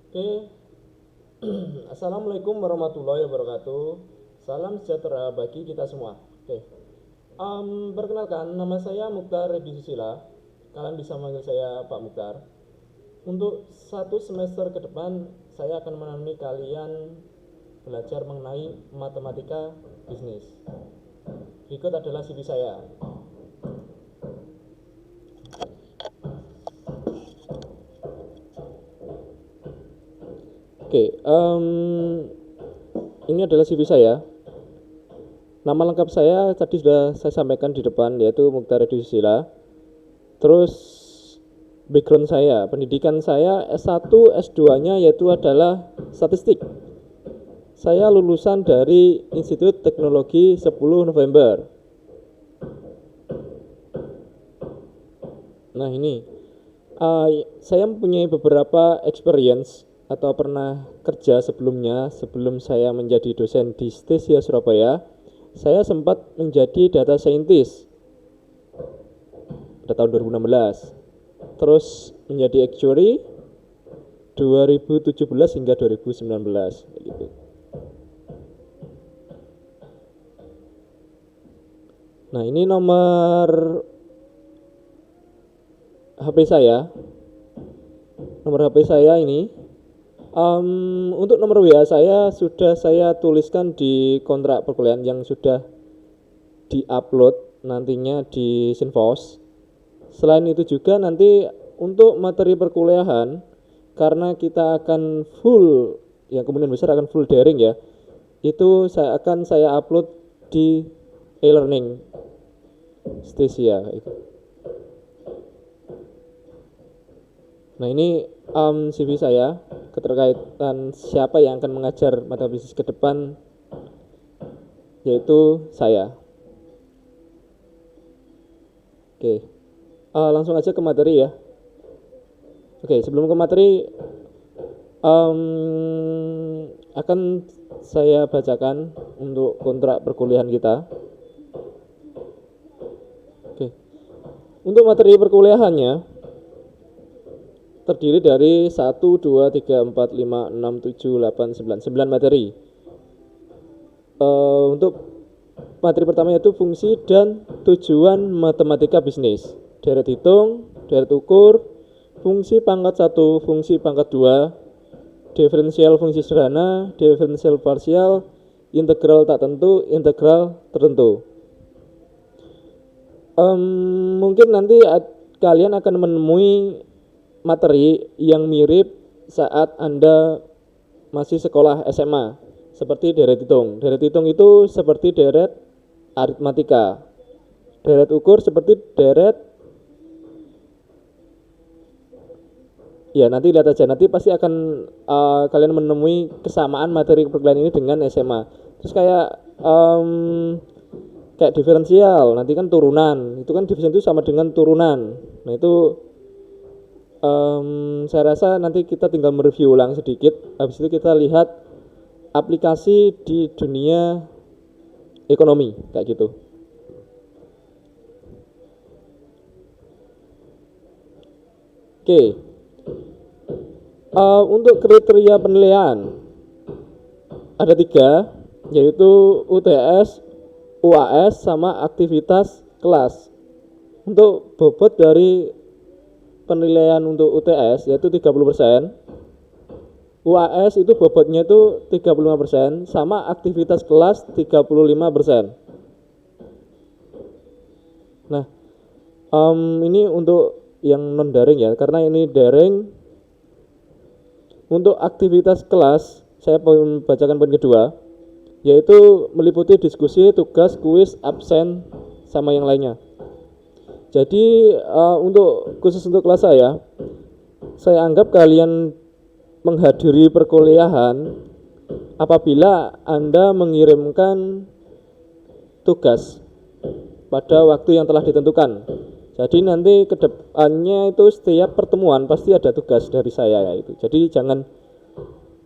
Oke, Assalamualaikum warahmatullahi wabarakatuh. Salam sejahtera bagi kita semua. Oke, perkenalkan nama saya Mukhtar Redi Susila. Kalian bisa manggil saya Pak Mukhtar. Untuk satu semester ke depan, saya akan menemani kalian belajar mengenai matematika bisnis. Berikut adalah CV saya. Oke, ini adalah CV saya. Nama lengkap saya tadi sudah saya sampaikan di depan, yaitu Mukhtar Redi Susila. Terus background saya, pendidikan saya S1, S2-nya yaitu adalah statistik. Saya lulusan dari Institut Teknologi 10 November. Nah ini, saya mempunyai beberapa experience atau pernah kerja sebelumnya. Sebelum saya menjadi dosen di Stesia Surabaya, saya sempat menjadi data scientist pada tahun 2016. Terus menjadi actuary 2017 hingga 2019 gitu. Nah, ini nomor HP saya. Nomor HP saya ini. Untuk nomor WA saya sudah saya tuliskan di kontrak perkuliahan yang sudah diupload nantinya di Sinfos. Selain itu juga nanti untuk materi perkuliahan, karena kita akan full, yang kemungkinan besar akan full daring ya, itu saya upload di e-learning Stesia itu. Nah ini CV saya, keterkaitan siapa yang akan mengajar mata bisnis ke depan, yaitu saya. Oke, langsung aja ke materi ya. Oke, sebelum ke materi, akan saya bacakan untuk kontrak perkuliahan kita. Oke, untuk materi perkuliahannya terdiri dari 1, 2, 3, 4, 5, 6, 7, 8, 9 materi. Untuk materi pertama yaitu fungsi dan tujuan matematika bisnis, deret hitung, deret ukur, fungsi pangkat 1, fungsi pangkat 2, diferensial fungsi sederhana, diferensial parsial, integral tak tentu, integral tertentu. Mungkin nanti kalian akan menemui materi yang mirip saat Anda masih sekolah SMA, seperti deret hitung. Deret hitung itu seperti deret aritmatika. Deret ukur seperti deret, ya nanti lihat aja, nanti pasti akan kalian menemui kesamaan materi perkuliahan ini dengan SMA. Terus kayak diferensial, nanti kan turunan, itu kan diferensial itu sama dengan turunan. Nah itu saya rasa nanti kita tinggal mereview ulang sedikit. Habis itu kita lihat aplikasi di dunia ekonomi kayak gitu. Oke, untuk kriteria penilaian ada 3, yaitu UTS, UAS, sama aktivitas kelas. Untuk bobot dari penilaian untuk UTS yaitu 30%, UAS itu bobotnya itu 35%, sama aktivitas kelas 35%. Nah, ini untuk yang non daring ya, karena ini daring. Untuk aktivitas kelas saya bacakan poin kedua, yaitu meliputi diskusi, tugas, kuis, absen, sama yang lainnya. Jadi untuk khusus untuk kelas saya anggap kalian menghadiri perkuliahan apabila Anda mengirimkan tugas pada waktu yang telah ditentukan. Jadi nanti kedepannya itu setiap pertemuan pasti ada tugas dari saya ya itu. Jadi jangan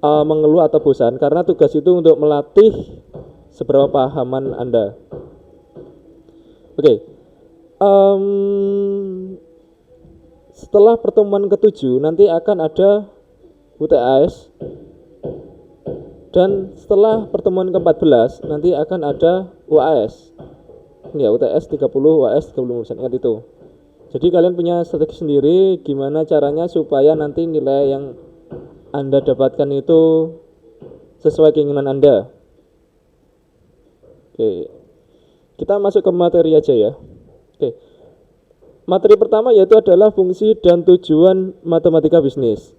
mengeluh atau bosan, karena tugas itu untuk melatih seberapa pahaman Anda. Oke, setelah pertemuan ke-7 nanti akan ada UTAS, dan setelah pertemuan ke-14 nanti akan ada UAS. Ini ya, UTS 30, UAS 30%, ingat itu. Jadi kalian punya strategi sendiri gimana caranya supaya nanti nilai yang Anda dapatkan itu sesuai keinginan Anda. Oke. Kita masuk ke materi aja ya. Oke. Materi pertama yaitu adalah fungsi dan tujuan matematika bisnis.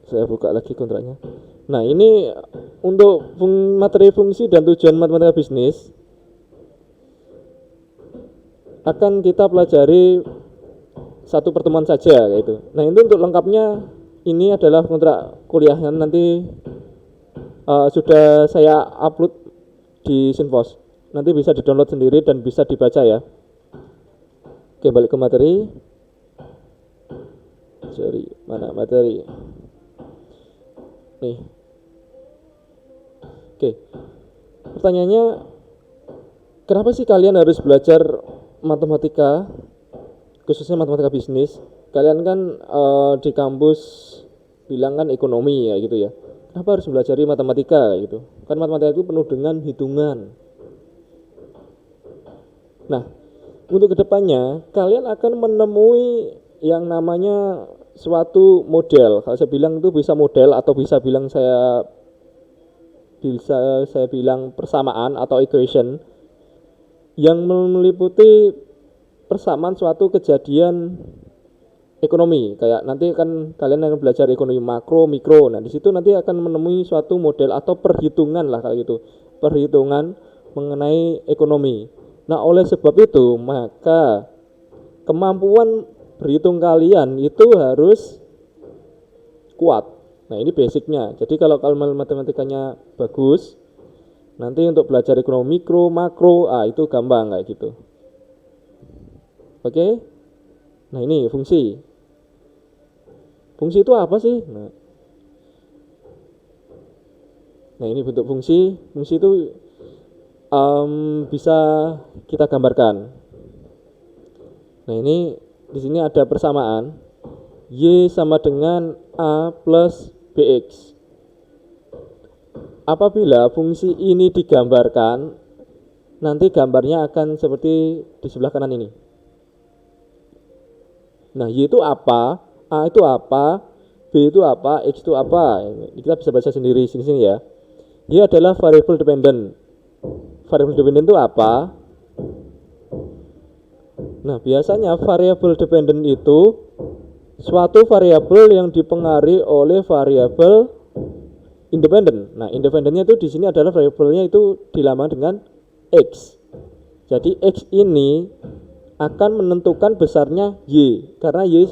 Saya buka lagi kontraknya. Nah, ini untuk materi fungsi dan tujuan matematika bisnis akan kita pelajari satu pertemuan saja yaitu. Nah, itu untuk lengkapnya ini adalah kontrak kuliah yang nanti sudah saya upload di Sinfos. Nanti bisa di-download sendiri dan bisa dibaca ya. Oke, balik ke materi. Sorry, mana materi? Nih. Oke. Pertanyaannya, kenapa sih kalian harus belajar matematika, khususnya matematika bisnis? Kalian kan di kampus bilang kan ekonomi ya gitu ya. Kenapa harus belajar matematika gitu? Kan matematika itu penuh dengan hitungan. Nah, untuk kedepannya kalian akan menemui yang namanya suatu model. Kalau saya bilang itu bisa model atau bisa saya bilang persamaan atau equation yang meliputi persamaan suatu kejadian ekonomi. Kayak nanti kan kalian akan belajar ekonomi makro, mikro. Nah, di situ nanti akan menemui suatu model atau perhitungan lah kayak gitu. Perhitungan mengenai ekonomi. Nah, oleh sebab itu maka kemampuan berhitung kalian itu harus kuat. Nah, ini basicnya. Jadi kalau matematikanya bagus, nanti untuk belajar ekonomi mikro, makro, itu gampang kayak gitu. Oke? Nah, ini fungsi. Fungsi itu apa sih? Nah, ini bentuk fungsi. Fungsi itu bisa kita gambarkan. Nah, ini di sini ada persamaan Y sama dengan A plus BX. Apabila fungsi ini digambarkan, nanti gambarnya akan seperti di sebelah kanan ini. Nah, Y itu apa, A itu apa, B itu apa, X itu apa. Kita bisa baca sendiri sini ya. Y adalah variable dependent. Variable dependent itu apa? Nah, biasanya variable dependent itu suatu variabel yang dipengaruhi oleh variabel independen. Nah, independennya itu di sini adalah variabelnya itu dilambangkan dengan X. Jadi X ini akan menentukan besarnya Y, karena Y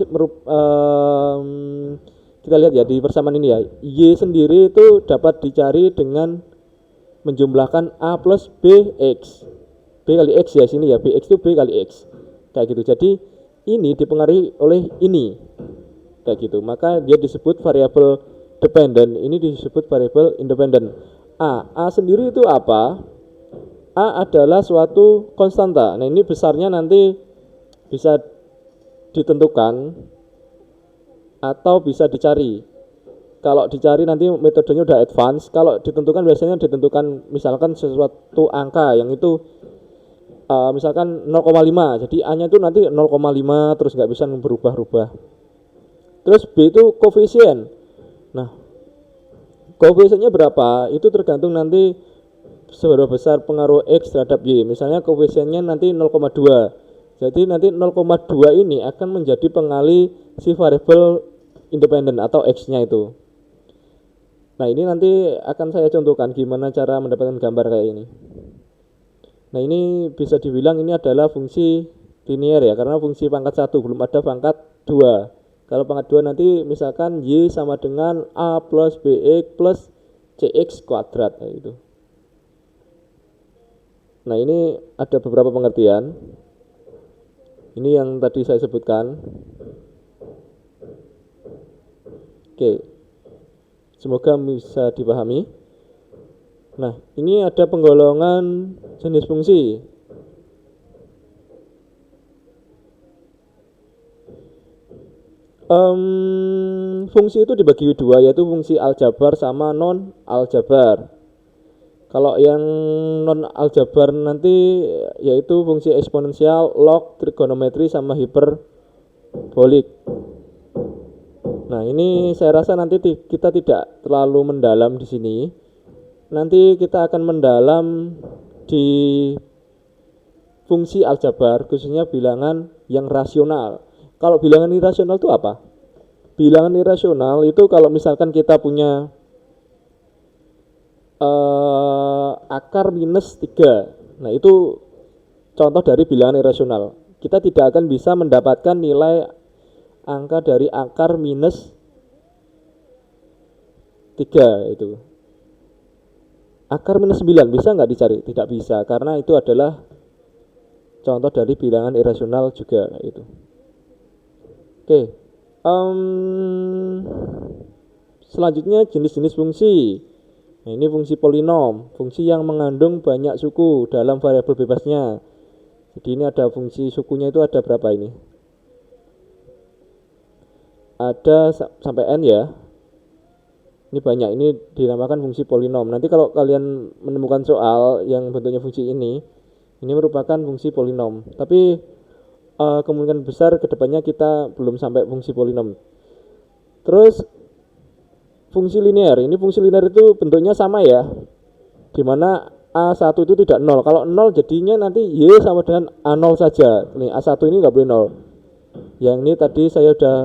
kita lihat ya di persamaan ini ya, Y sendiri itu dapat dicari dengan menjumlahkan A plus BX. B kali X ya sini ya, BX itu B kali X. Kayak gitu. Jadi ini dipengaruhi oleh ini. Kayak gitu. Maka dia disebut variabel dependent, ini disebut variabel independent. A sendiri itu apa? A adalah suatu konstanta. Nah, ini besarnya nanti bisa ditentukan atau bisa dicari. Kalau dicari nanti metodenya udah advance. Kalau ditentukan biasanya ditentukan misalkan sesuatu angka yang itu misalkan 0,5. Jadi A-nya itu nanti 0,5 terus nggak bisa berubah-ubah. Terus B itu koefisien. Nah, koefisiennya berapa? Itu tergantung nanti seberapa besar pengaruh X terhadap Y. Misalnya koefisiennya nanti 0,2. Jadi nanti 0,2 ini akan menjadi pengali si variabel independen atau X-nya itu. Nah, ini nanti akan saya contohkan gimana cara mendapatkan gambar kayak ini. Nah, ini bisa dibilang ini adalah fungsi linear ya, karena fungsi pangkat 1, belum ada pangkat 2. Kalau pangkat 2 nanti misalkan Y sama dengan A plus BX plus CX kuadrat kayak gitu. Nah, ini ada beberapa pengertian. Ini yang tadi saya sebutkan. Oke. Semoga bisa dipahami. Nah, ini ada penggolongan jenis fungsi. Fungsi itu dibagi dua, yaitu fungsi aljabar sama non aljabar. Kalau yang non aljabar nanti yaitu fungsi eksponensial, log, trigonometri sama hiperbolik. Nah, ini saya rasa nanti kita tidak terlalu mendalam di sini. Nanti kita akan mendalam di fungsi aljabar, khususnya bilangan yang rasional. Kalau bilangan irasional itu apa? Bilangan irasional itu kalau misalkan kita punya akar minus 3. Nah, itu contoh dari bilangan irasional. Kita tidak akan bisa mendapatkan nilai angka dari akar minus 3 itu. Akar minus 9 bisa nggak dicari? Tidak bisa, karena itu adalah contoh dari bilangan irasional juga itu. Oke, selanjutnya jenis-jenis fungsi. Nah, ini fungsi polinom, fungsi yang mengandung banyak suku dalam variabel bebasnya. Jadi ini ada fungsi sukunya itu ada berapa ini? Ada sampai n ya. Ini banyak, ini dinamakan fungsi polinom. Nanti kalau kalian menemukan soal yang bentuknya fungsi ini merupakan fungsi polinom. Tapi kemungkinan besar kedepannya kita belum sampai fungsi polinom. Terus fungsi linear. Ini fungsi linear itu bentuknya sama ya, dimana A1 itu tidak 0. Kalau 0 jadinya nanti Y sama dengan A0 saja. Nih A1 ini nggak boleh 0. Yang ini tadi saya udah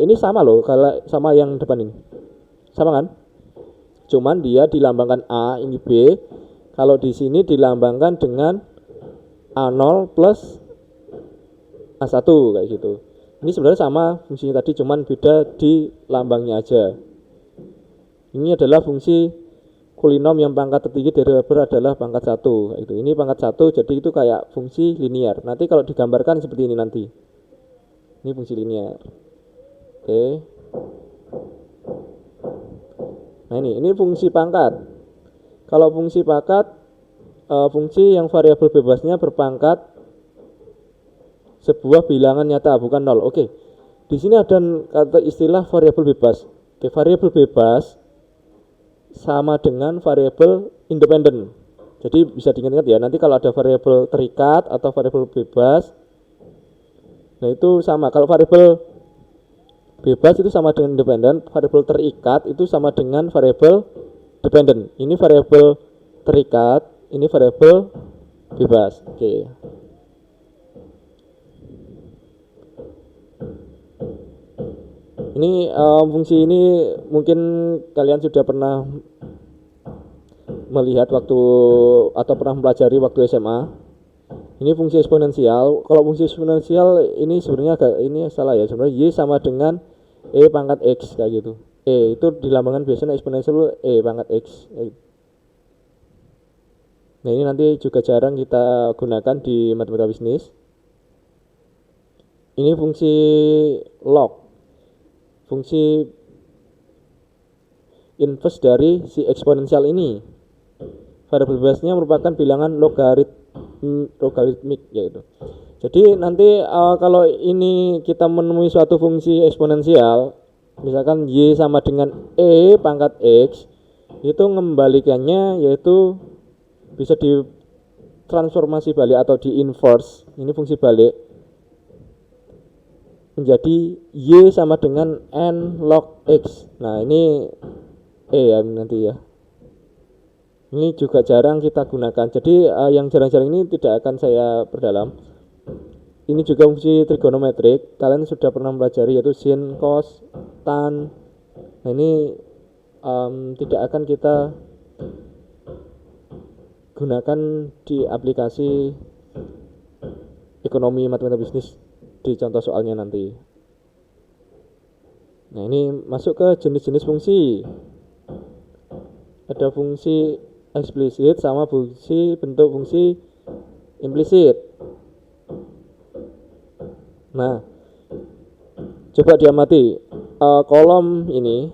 ini sama loh, kalau sama yang depan ini sama kan, cuman dia dilambangkan A, ini B. Kalau di sini dilambangkan dengan A0 plus A1 kayak gitu. Ini sebenarnya sama fungsinya tadi, cuman beda di lambangnya aja. Ini adalah fungsi polinom yang pangkat tertinggi dari variabel adalah pangkat 1 itu. Ini pangkat 1, jadi itu kayak fungsi linear. Nanti kalau digambarkan seperti ini nanti. Ini fungsi linear. Oke. Nah, ini fungsi pangkat. Kalau fungsi pangkat, fungsi yang variabel bebasnya berpangkat sebuah bilangan nyata, bukan 0. Oke. Di sini ada kata istilah variabel bebas. Oke, variabel bebas sama dengan variabel independen. Jadi bisa diingat-ingat ya, nanti kalau ada variabel terikat atau variabel bebas, nah itu sama. Kalau variabel bebas itu sama dengan independen, variabel terikat itu sama dengan variabel dependen. Ini variabel terikat, ini variabel bebas. Oke. Ini fungsi ini mungkin kalian sudah pernah melihat waktu atau pernah mempelajari waktu SMA. Ini fungsi eksponensial. Kalau fungsi eksponensial ini sebenarnya agak ini salah ya. Sebenarnya Y sama dengan E pangkat X kayak gitu. E itu dilambangkan biasanya eksponensial E pangkat X. Nah, ini nanti juga jarang kita gunakan di matematika bisnis. Ini fungsi log. Fungsi inverse dari si eksponensial ini. Variabel bebasnya merupakan bilangan logaritmik yaitu. Jadi nanti kalau ini kita menemui suatu fungsi eksponensial, misalkan Y sama dengan E pangkat X, itu mengembalikannya yaitu bisa ditransformasi balik atau di inverse. Ini fungsi balik menjadi Y sama dengan N log X. Nah, ini E ya nanti ya. Ini juga jarang kita gunakan. Jadi yang jarang-jarang ini tidak akan saya perdalam. Ini juga fungsi trigonometrik. Kalian sudah pernah mempelajari yaitu sin, cos, tan. Nah, ini tidak akan kita gunakan di aplikasi ekonomi matematika bisnis di contoh soalnya nanti. Nah, ini masuk ke jenis-jenis fungsi. Ada fungsi eksplisit sama fungsi bentuk fungsi implisit. Nah, coba diamati kolom ini,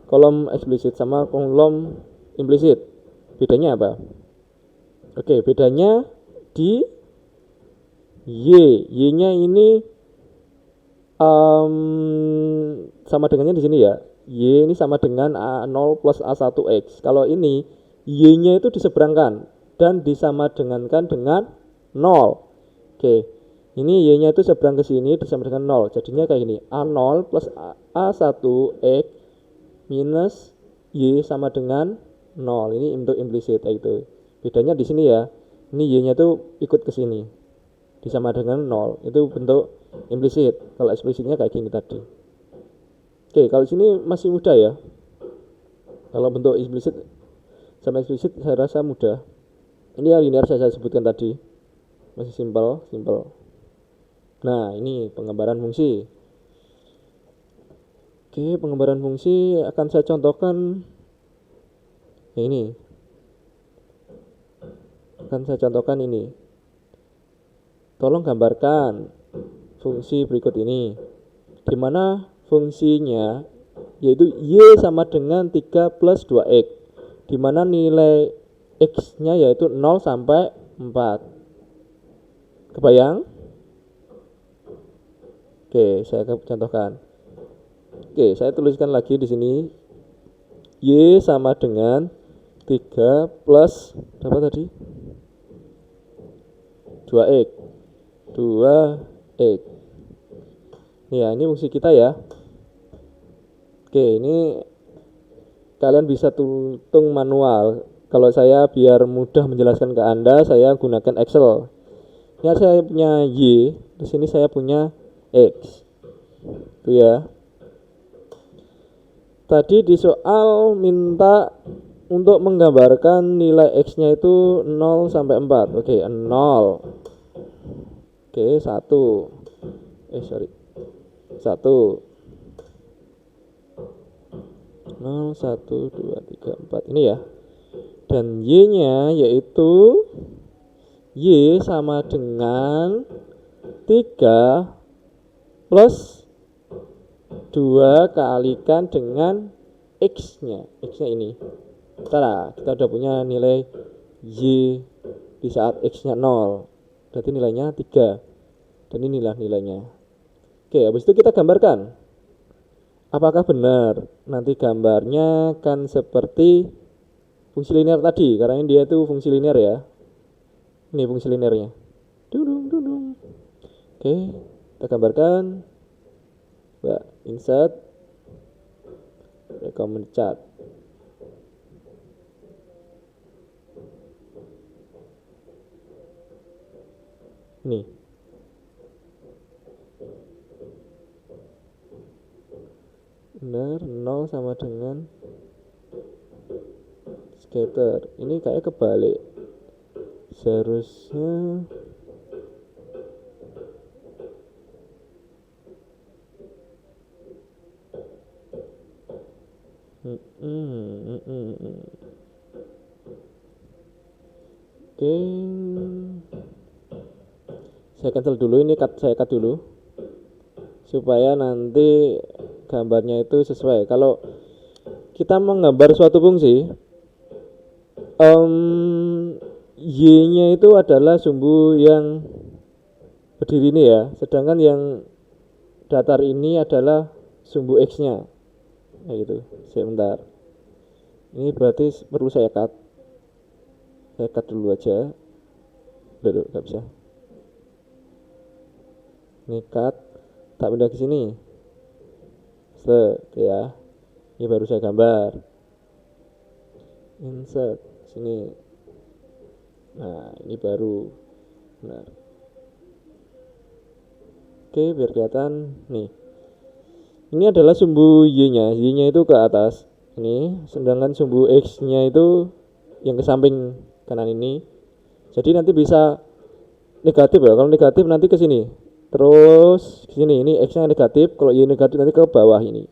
kolom eksplisit sama kolom implisit. Bedanya apa? Oke, bedanya di Y. Y-nya ini Sama dengannya di sini ya. Y ini sama dengan A0 plus A1X. Kalau ini Y-nya itu diseberangkan dan disama dengankan dengan 0. Oke. Ini Y-nya itu seberang ke sini disama dengan 0. Jadinya kayak gini. A0 plus A1X minus Y sama dengan 0. Ini untuk implisit itu. Bedanya di sini ya. Ini Y-nya itu ikut ke sini. Disama dengan 0. Itu bentuk implisit. Kalau eksplisitnya kayak gini tadi. Oke, kalau sini masih mudah ya. Kalau bentuk implisit sama eksplisit saya rasa mudah. Ini yang linear saya sebutkan tadi. Masih simpel. Nah, ini penggambaran fungsi. Oke, penggambaran fungsi akan saya contohkan yang ini. Tolong gambarkan fungsi berikut ini, di mana fungsinya yaitu Y sama dengan 3 plus 2X, di mana nilai X-nya yaitu 0 sampai 4. Kebayang? Oke, saya contohkan. Oke, saya tuliskan lagi di sini. Y sama dengan 3 plus berapa tadi? 2X. Ya, ini fungsi kita ya. Oke, ini kalian bisa hitung manual. Kalau saya biar mudah menjelaskan ke Anda, saya gunakan Excel. Ini saya punya Y, di sini saya punya X. Itu ya. Tadi di soal minta untuk menggambarkan nilai X-nya itu 0 sampai 4. Oke, 0. Oke, 1. 1. 0, 1, 2, 3, 4. Ini ya. Dan Y-nya yaitu Y sama dengan 3 plus 2 kalikan dengan X-nya. X-nya ini. Kita udah punya nilai Y di saat X-nya 0. Berarti nilainya 3. Dan inilah nilainya. Oke, habis itu kita gambarkan. Apakah benar nanti gambarnya kan seperti fungsi linear tadi, karena dia itu fungsi linear ya. Ini fungsi linearnya. Dudung. Oke, kita gambarkan. Insert recommend chart. Nih. Benar, 0 sama dengan scatter. Ini kayak kebalik. Seharusnya Oke. Saya cancel dulu, ini saya cut dulu supaya nanti gambarnya itu sesuai. Kalau kita menggambar suatu fungsi, Y-nya itu adalah sumbu yang berdiri ini ya, sedangkan yang datar ini adalah sumbu X-nya. Nah gitu, sebentar. Ini berarti perlu saya cut. Saya cut dulu aja. Udah, gak bisa. Ini cut, tak pindah ke sini. Ya. Ini baru saya gambar. Insert sini. Nah, ini baru. Benar. Oke, biar kelihatan nih. Ini adalah sumbu Y-nya. Y-nya itu ke atas. Ini, sedangkan sumbu X-nya itu yang ke samping kanan ini. Jadi nanti bisa negatif ya. Kalau negatif nanti ke sini. Terus ke sini. Ini X-nya negatif, kalau Y negatif nanti ke bawah ini.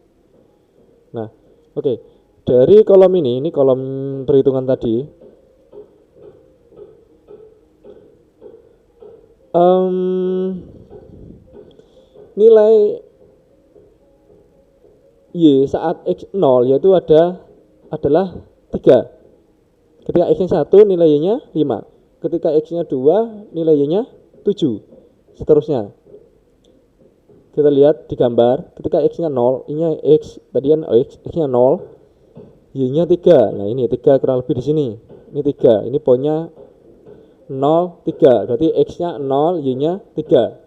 Nah, oke. Dari kolom ini kolom perhitungan tadi. Nilai Y saat X0 yaitu adalah 3. Ketika X-nya 1 nilai Y-nya 5. Ketika X-nya 2 nilai Y-nya 7. Seterusnya. Kita lihat di gambar, ketika X-nya 0, Y-nya X, tadi kan X-nya 0, Y-nya 3. Nah, ini 3 kurang lebih di sini. Ini 3. Ini poinnya 0, 3. Berarti X-nya 0, Y-nya 3.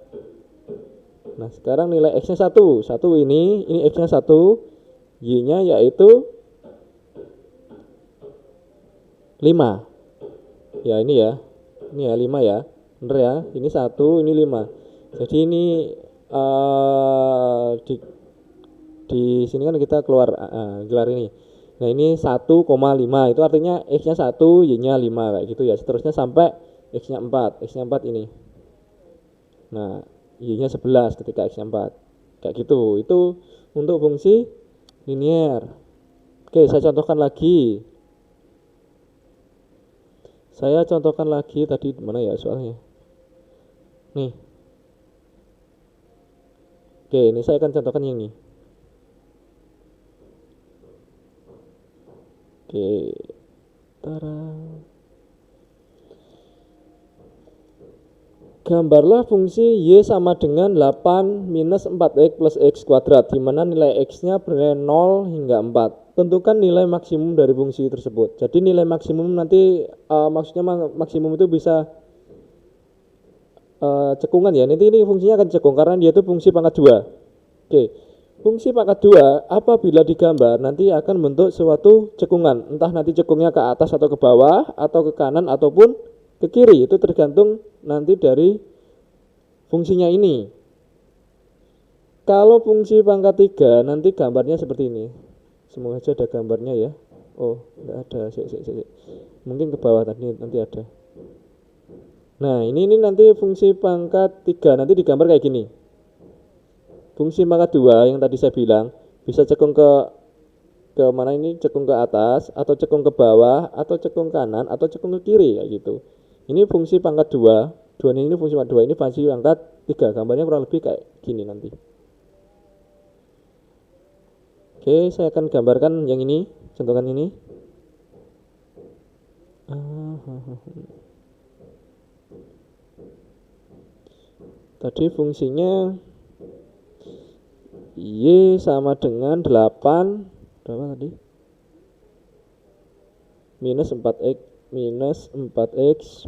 Nah, sekarang nilai X-nya 1. 1 ini X-nya 1, Y-nya yaitu 5. Ya, ini ya. Ini ya 5 ya. Bener ya. Ini 1, ini 5. Jadi ini di sini kan kita keluar gelar ini. Nah, ini 1,5 itu artinya X-nya 1, Y-nya 5 kayak gitu ya. Seterusnya sampai X-nya 4. X-nya 4 ini. Nah, Y-nya 11 ketika X-nya 4. Kayak gitu. Itu untuk fungsi linear. Oke, saya contohkan lagi. Tadi mana ya soalnya? Nih. Oke, ini saya akan contohkan yang ini. Oke. Tara. Gambarlah fungsi Y sama dengan 8 minus 4X plus X kuadrat, di mana nilai X-nya bernilai 0 hingga 4. Tentukan nilai maksimum dari fungsi tersebut. Jadi nilai maksimum nanti maksudnya maksimum itu bisa cekungan ya. Nanti ini fungsinya akan cekung karena dia itu fungsi pangkat 2. Oke. Fungsi pangkat 2 apabila digambar nanti akan membentuk suatu cekungan. Entah nanti cekungnya ke atas atau ke bawah atau ke kanan ataupun ke kiri, itu tergantung nanti dari fungsinya ini. Kalau fungsi pangkat 3 nanti gambarnya seperti ini. Semoga aja ada gambarnya ya. Oh, enggak ada. Mungkin ke bawah tadi nanti ada. Nah, ini nanti fungsi pangkat 3 nanti digambar kayak gini. Fungsi pangkat 2 yang tadi saya bilang bisa cekung ke mana ini, cekung ke atas atau cekung ke bawah atau cekung kanan atau cekung ke kiri kayak gitu. Ini fungsi pangkat 2. Ini fungsi pangkat 2, ini fungsi pangkat 3. Gambarnya kurang lebih kayak gini nanti. Oke, saya akan gambarkan yang ini, contohkan ini. Tadi fungsinya Y sama dengan 8 berapa tadi? Minus 4X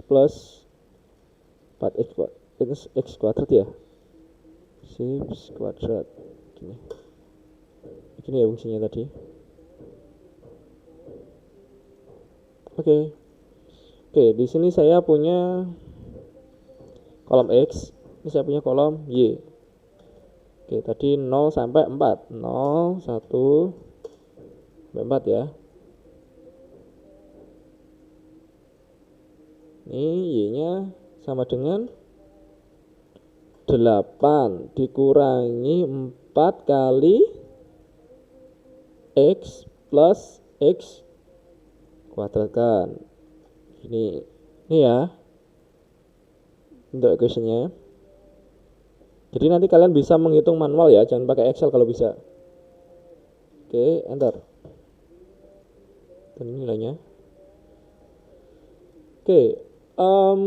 plus 4X X kuadrat ya. X kuadrat. Gini ya fungsinya tadi. Oke, di sini saya punya kolom X, ini saya punya kolom Y. Oke, tadi 0 sampai 4. 0, 1, sampai 4 ya. Ini Y-nya sama dengan 8 dikurangi 4 kali X plus X kuadratkan. Ini ya untuk equationnya. Jadi nanti kalian bisa menghitung manual ya, jangan pakai Excel kalau bisa. Oke, enter. Dan ini nilainya. Oke,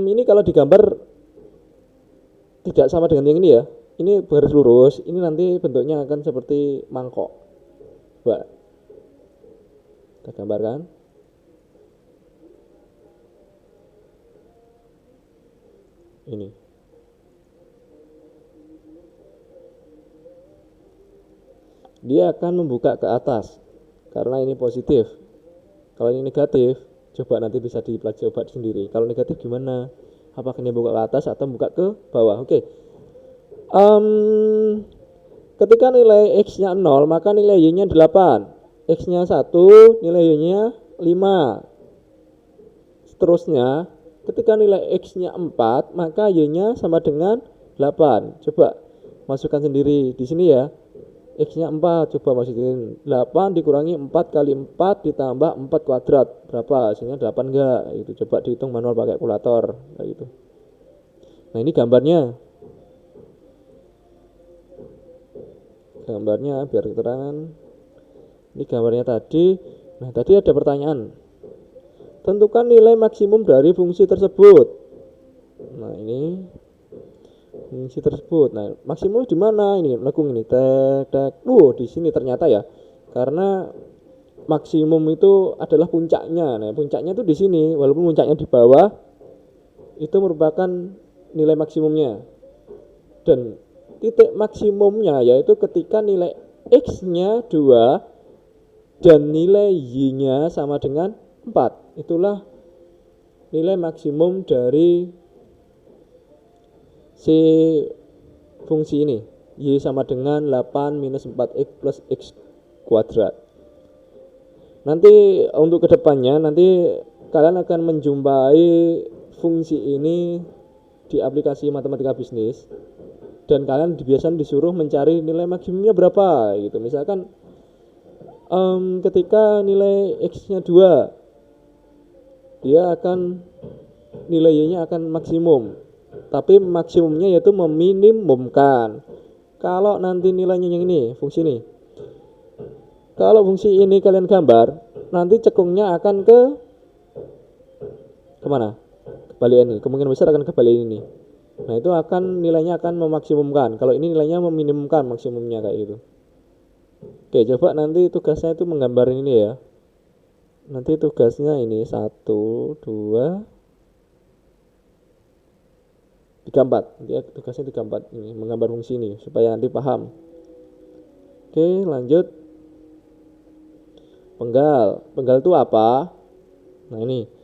ini kalau digambar tidak sama dengan yang ini ya. Ini garis lurus, ini nanti bentuknya akan seperti mangkok. Coba kita gambarkan. Ini. Dia akan membuka ke atas karena ini positif. Kalau ini negatif, coba nanti bisa coba sendiri. Kalau negatif gimana? Apakah ini buka ke atas atau buka ke bawah? Oke. Ketika nilai X-nya 0, maka nilai Y-nya 8. X-nya 1, nilai Y-nya 5. Seterusnya, ketika nilai X-nya 4, maka Y-nya sama dengan 8. Coba masukkan sendiri di sini ya. X-nya 4, coba masukin 8 dikurangi 4 kali 4 ditambah 4 kuadrat. Berapa? Hasilnya 8 enggak? Itu coba dihitung manual pakai kalkulator kayak gitu. Nah, ini gambarnya. Biar keterangan. Ini gambarnya tadi. Nah, tadi ada pertanyaan. Tentukan nilai maksimum dari fungsi tersebut. Nah, ini fungsi tersebut. Nah, maksimum di mana ini? Lekung ini. Di sini ternyata ya. Karena maksimum itu adalah puncaknya. Nah, puncaknya itu di sini, walaupun puncaknya di bawah, itu merupakan nilai maksimumnya. Dan titik maksimumnya yaitu ketika nilai X-nya 2 dan nilai Y-nya sama dengan 4. Itulah nilai maksimum dari si fungsi ini. Y sama dengan 8 minus 4X plus X kuadrat. Nanti untuk kedepannya nanti kalian akan menjumpai fungsi ini di aplikasi matematika bisnis, dan kalian biasanya disuruh mencari nilai maksimumnya berapa gitu. Misalkan ketika nilai X-nya 2, dia akan nilai Y-nya akan maksimum, tapi maksimumnya yaitu meminimumkan. Kalau nanti nilainya yang ini, fungsi ini, kalau fungsi ini kalian gambar, nanti cekungnya akan kemana? Kebalikan ini, kemungkinan besar akan kebalikan ini. Nah, itu akan nilainya akan memaksimumkan. Kalau ini nilainya meminimumkan maksimumnya kayak gitu. Oke, coba nanti tugasnya itu menggambar ini ya. Nanti tugasnya ini 1, 2, 3, 4. Dia tugasnya 3, 4 ini, menggambar fungsi ini supaya nanti paham. Oke, lanjut. Penggal itu apa? Nah, ini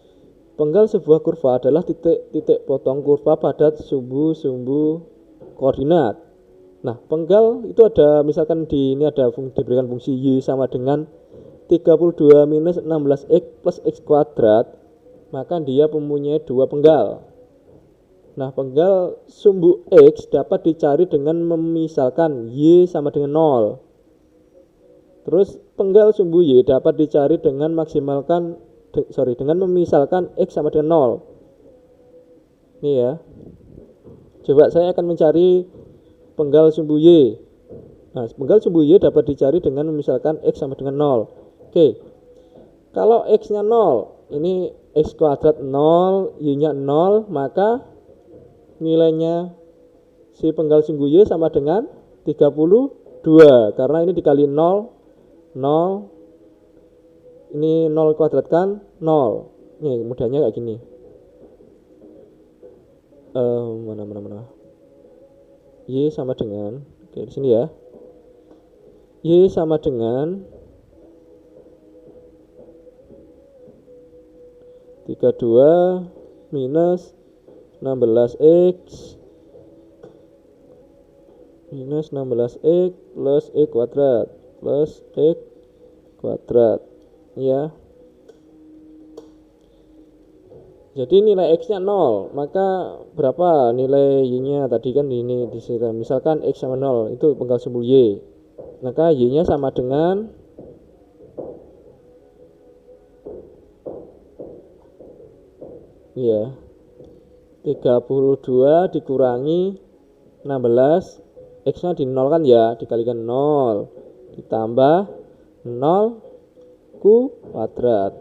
penggal sebuah kurva adalah titik-titik potong kurva pada sumbu-sumbu koordinat. Nah, penggal itu ada, misalkan ini ada diberikan fungsi Y sama dengan 32 minus 16X plus X kuadrat, maka dia mempunyai 2 penggal. Nah, penggal sumbu X dapat dicari dengan memisalkan Y sama dengan 0. Terus penggal sumbu Y dapat dicari dengan dengan memisalkan X sama dengan 0. Ini ya. Coba saya akan mencari penggal sumbu Y. Nah, penggal sumbu Y dapat dicari dengan memisalkan X sama dengan 0. Oke. Kalau X-nya 0, ini X kuadrat 0, Y-nya 0, maka nilainya si penggal sumbu Y sama dengan 32. Karena ini dikali 0, ini 0 kuadrat kan 0. Nih mudahnya kayak gini. Mana. Y sama dengan, oke di sini ya. Y sama dengan 32 minus 16X plus X kuadrat plus X kuadrat ya. Jadi nilai X-nya 0, maka berapa nilai Y-nya? Tadi kan ini misalkan X sama 0, itu penggal sumbu Y. Maka Y-nya sama dengan ya 32 dikurangi 16, X-nya di 0 kan ya, dikalikan 0 ditambah 0 kuadrat.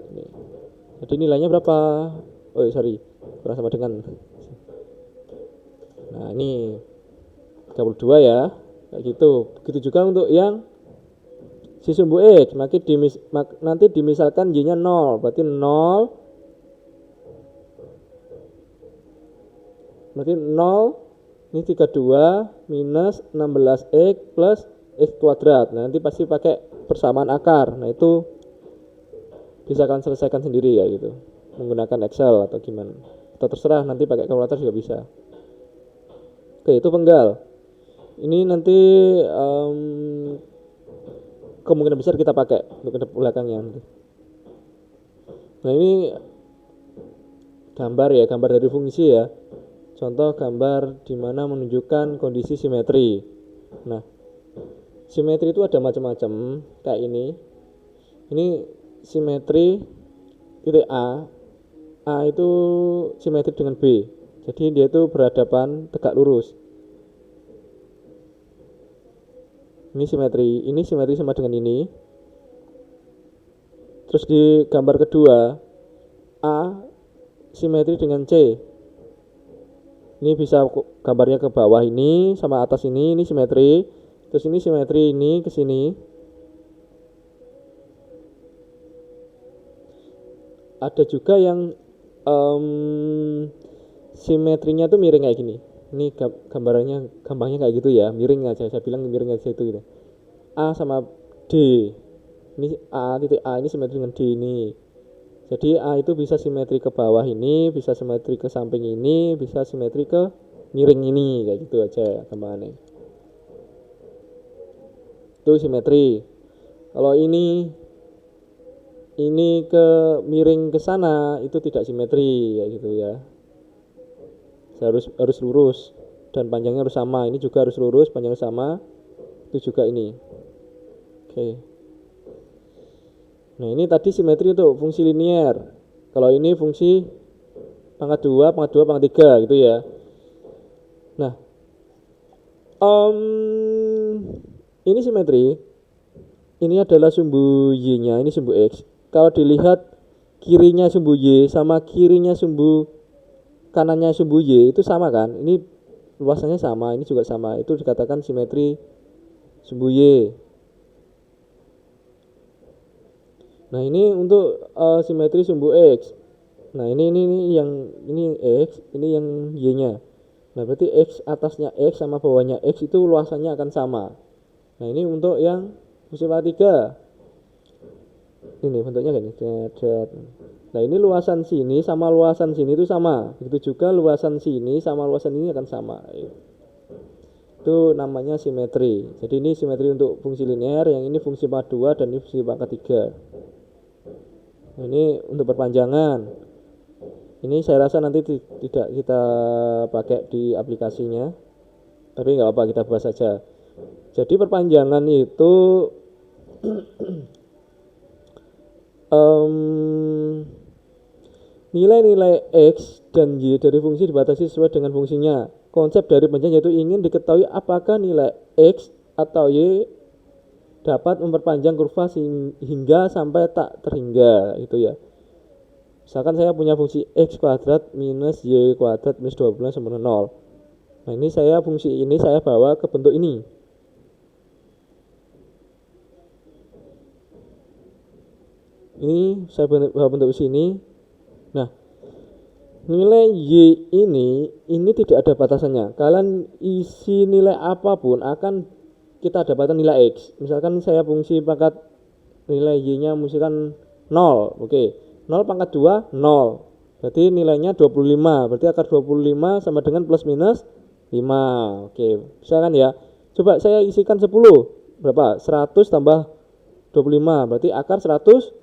Jadi nilainya berapa? Kurang sama dengan. Nah, ini 32 ya. Kayak gitu. Begitu juga untuk yang si sumbu X, nanti dimisalkan Y-nya 0, berarti 0 ini 32 minus 16X plus X kuadrat. Nah, nanti pasti pakai persamaan akar. Nah, itu bisa kalian selesaikan sendiri ya gitu, menggunakan Excel atau gimana, atau terserah nanti pakai kalkulator juga bisa. Oke, itu penggal. Ini nanti kemungkinan besar kita pakai untuk ke belakangnya. Nah, ini gambar dari fungsi ya. Contoh gambar di mana menunjukkan kondisi simetri. Nah, simetri itu ada macam-macam kayak ini. Ini simetri titik A itu simetri dengan B, jadi dia itu berhadapan tegak lurus. Ini simetri sama dengan ini. Terus di gambar kedua A simetri dengan C, Ini bisa gambarnya ke bawah ini sama atas ini simetri. Terus ini simetri ini ke sini. Ada juga yang simetrinya tuh miring kayak gini. Ini gampangnya kayak gitu ya, miring aja. Saya bilang miring aja itu gitu. A sama D. Ini A titik A ini simetri dengan D ini. Jadi A itu bisa simetri ke bawah ini, bisa simetri ke samping ini, bisa simetri ke miring ini, kayak gitu aja gampangannya. Itu simetri. Kalau ini ke miring ke sana itu tidak simetri, kayak gitu ya. Harus lurus dan panjangnya harus sama. Ini juga harus lurus, panjangnya sama. Itu juga ini. Oke. Nah, ini tadi simetri untuk fungsi linier. Kalau ini fungsi pangkat 2, pangkat 3 gitu ya. Nah, ini simetri. Ini adalah sumbu Y-nya, ini sumbu X. Kalau dilihat kirinya sumbu Y sama kirinya kanannya sumbu Y itu sama kan? Ini luasannya sama, ini juga sama. Itu dikatakan simetri sumbu Y. Nah, ini untuk simetri sumbu X. Nah, ini yang ini X, ini yang Y-nya. Nah, berarti X atasnya X sama bawahnya X itu luasannya akan sama. Nah, ini untuk yang fungsi pangkat 3. Ini bentuknya gini. Nah, ini luasan sini sama luasan sini itu sama. Begitu juga luasan sini sama luasan ini akan sama. Itu namanya simetri. Jadi ini simetri untuk fungsi linear, yang ini fungsi pangkat 2 dan ini fungsi pangkat 3. Ini untuk perpanjangan. Ini saya rasa nanti tidak kita pakai di aplikasinya, tapi nggak apa, kita bahas saja. Jadi perpanjangan itu nilai-nilai X dan Y dari fungsi dibatasi sesuai dengan fungsinya. Konsep dari perpanjangan yaitu ingin diketahui apakah nilai X atau Y dapat memperpanjang kurva hingga sampai tak terhingga, itu ya. Misalkan saya punya fungsi X kuadrat minus Y kuadrat minus 12 sama 0. Nah, ini fungsi ini saya bawa ke bentuk ini. Ini saya bawa bentuk sini. Nah, nilai Y ini tidak ada batasannya. Kalian isi nilai apapun akan kita dapatkan nilai X. Misalkan saya fungsi pangkat nilai Y-nya misalkan 0. Oke. 0 pangkat 2, 0. Berarti nilainya 25. Berarti akar 25 sama dengan plus minus 5. Oke. Misalkan ya. Coba saya isikan 10. Berapa? 100 tambah 25. Berarti akar 125.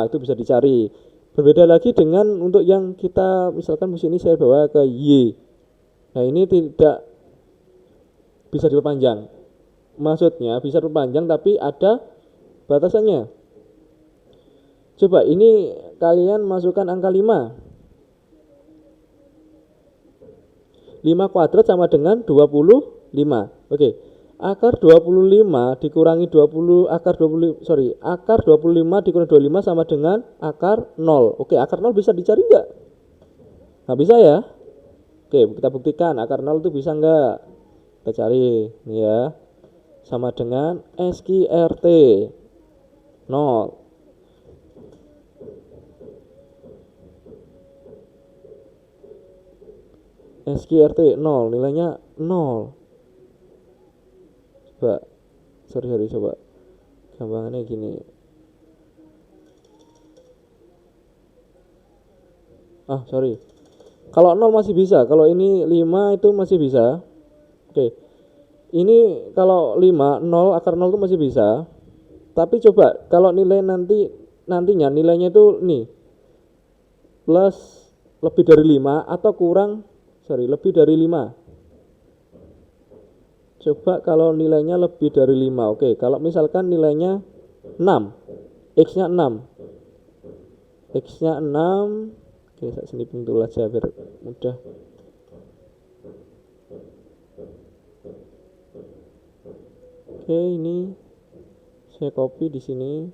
Itu bisa dicari. Berbeda lagi dengan untuk yang kita misalkan fungsi ini saya bawa ke Y. Nah, ini tidak bisa diperpanjang. Maksudnya bisa diperpanjang tapi ada batasannya. Coba ini kalian masukkan angka 5. 5 kuadrat sama dengan 25. Oke. Akar 25 dikurangi 20 akar 25 dikurangi 25 sama dengan akar 0. Oke, akar 0 bisa dicari enggak? Nah, bisa ya. Oke, kita buktikan akar 0 itu bisa enggak? Kita cari nih ya. Sama dengan SQRT 0. SQRT 0, nilainya 0. Coba, sorry, coba. Gampangannya gini. Sorry. Kalau 0 masih bisa, kalau ini 5 itu masih bisa. Oke. Ini kalau 5, 0, akar 0 itu masih bisa. Tapi coba kalau nilai nantinya nilainya itu nih plus lebih dari 5 atau lebih dari 5. Coba kalau nilainya lebih dari 5. Oke, kalau misalkan nilainya 6, X-nya 6. X-nya 6. Oke, saya sini bentul aja biar mudah. Oke, ini saya copy di sini.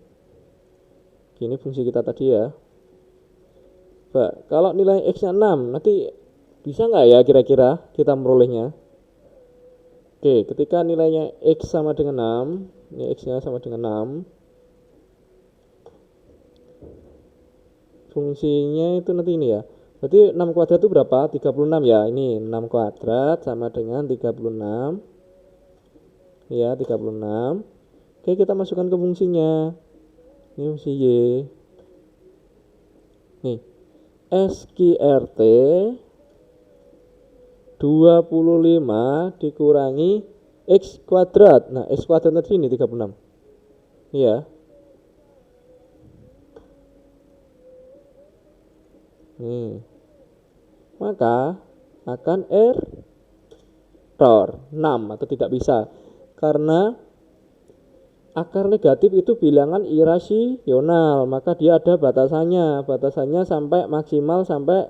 Gini fungsi kita tadi ya. Kalau nilai X-nya 6, nanti Bisa nggak ya kira-kira kita merolehnya? Oke, ketika nilainya X sama dengan 6, ini X-nya sama dengan 6, fungsinya itu nanti ini ya. Berarti 6 kuadrat itu berapa? 36 ya. Ini 6 kuadrat sama dengan 36. Ya, 36. Oke, kita masukkan ke fungsinya. Ini fungsi Y. Nih, SQRT 25 dikurangi X kuadrat. Nah, X kuadrat tadi ini 36. Iya. Nih. Maka akan error 6 atau tidak bisa. Karena akar negatif itu bilangan irasional, maka dia ada batasannya. Batasannya sampai maksimal sampai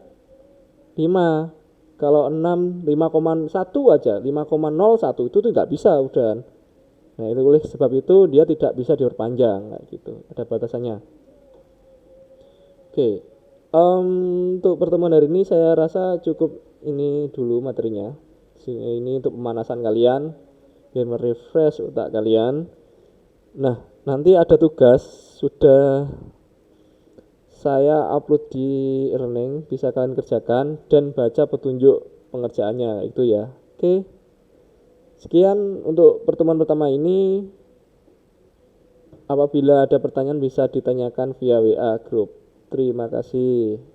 5. Kalau 6 5,1 aja, 5,01 itu tuh nggak bisa udah. Nah, itu oleh sebab itu dia tidak bisa diperpanjang kayak gitu. Ada batasannya. Oke. Untuk pertemuan hari ini saya rasa cukup ini dulu materinya. Ini untuk pemanasan kalian, biar merefresh otak kalian. Nah, nanti ada tugas sudah saya upload di e-learning, bisa kalian kerjakan dan baca petunjuk pengerjaannya itu ya. Oke. Sekian untuk pertemuan pertama ini. Apabila ada pertanyaan bisa ditanyakan via WA grup. Terima kasih.